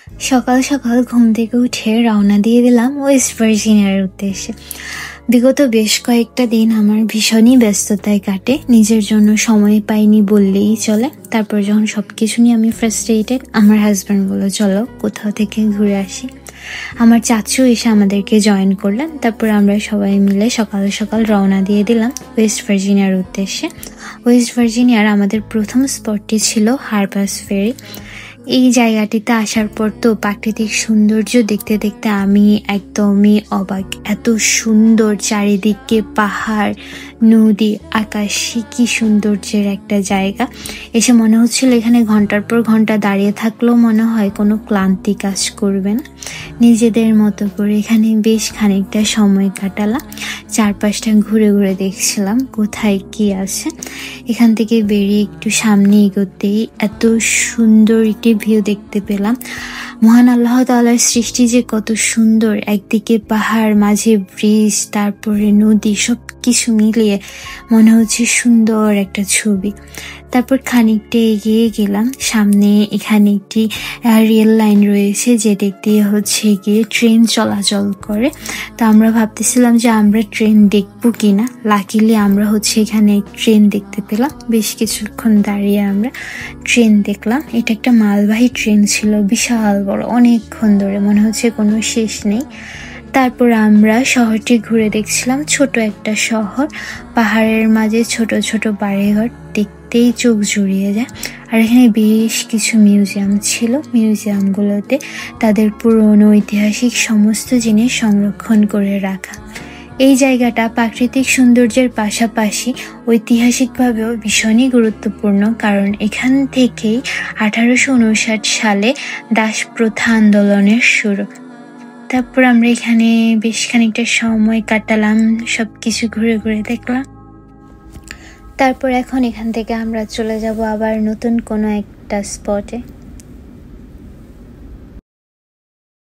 সকাল সকাল ঘুম থেকে উঠে রওনা দিয়ে দিলাম ওয়েস্ট ভার্জিনিয়ার উদ্দেশ্যে। বিগত বেশ কয়েকটা দিন আমার ভীষণই ব্যস্ততায় কাটে, নিজের জন্য সময় পাইনি বললেই চলে। তারপর যখন সবকিছু নিয়ে আমি ফ্রাস্ট্রেটেড, আমার হাজব্যান্ড বলল চলো কোথাও থেকে ঘুরে আসি। আমার চাচু এসে আমাদেরকে জয়েন করলেন। তারপর আমরা সবাই মিলে সকাল সকাল রওনা দিয়ে দিলাম ওয়েস্ট ভার্জিনিয়ার উদ্দেশ্যে। ওয়েস্ট ভার্জিনিয়ার আমাদের প্রথম স্পটটি ছিল হারবার্স ফেরি। এই জায়গাটিতে আসার পর তো প্রাকৃতিক সৌন্দর্য দেখতে দেখতে আমি একদমই অবাক। এত সুন্দর চারিদিকে পাহাড়, নদী, আকাশ, কি সৌন্দর্যের একটা জায়গা। এসে মনে হচ্ছিল এখানে ঘন্টার পর ঘন্টা দাঁড়িয়ে থাকলেও মনে হয় কোনো ক্লান্তি কাজ করবে না। নিজেদের মতো করে এখানে বেশ খানিকটা সময় কাটালাম। চারপাশটা ঘুরে ঘুরে দেখছিলাম কোথায় কি আছে। এখান থেকে বেরিয়ে একটু সামনে এগোতেই এত সুন্দর একটি ভিউ দেখতে পেলাম। মহান আল্লাহ তাআলার সৃষ্টি যে কত সুন্দর, একদিকে পাহাড়, মাঝে ব্রিজ, তারপরে নদী, সব কিছু মিলিয়ে মনে হচ্ছে সুন্দর একটা ছবি। তারপর খানিকটা এগিয়ে গেলাম, সামনে এখানে একটি রেল লাইন রয়েছে যে দেখতে হচ্ছে গিয়ে ট্রেন চলাচল করে। তো আমরা ভাবতেছিলাম যে আমরা ট্রেন দেখবো কিনা। লাকিলি আমরা এখানে ট্রেন দেখতে পেলাম। বেশ কিছুক্ষণ দাঁড়িয়ে আমরা ট্রেন দেখলাম। এটা একটা মালবাহী ট্রেন ছিল, বিশাল বড়, অনেকক্ষণ ধরে, মনে হচ্ছে কোনো শেষ নেই। তারপর আমরা শহরটি ঘুরে দেখছিলাম। ছোট একটা শহর, পাহাড়ের মাঝে ছোট ছোট বাড়িঘর, দেখতেই চোখ জুড়িয়ে যায়। আর এখানে বেশ কিছু মিউজিয়াম ছিল। মিউজিয়ামগুলোতে তাদের পুরনো ঐতিহাসিক সমস্ত জিনিস সংরক্ষণ করে রাখা। এই জায়গাটা প্রাকৃতিক সৌন্দর্যের পাশাপাশি ঐতিহাসিকভাবেও ভীষণই গুরুত্বপূর্ণ, কারণ এখান থেকেই 1859 সালে দাস প্রথা আন্দোলনের শুরু। তারপর আমরা এখানে বেশ খানিকটা সময় কাটালাম, সবকিছু ঘুরে ঘুরে দেখলাম। তারপর এখন এখান থেকে আমরা চলে যাব আবার নতুন কোনো একটা স্পটে।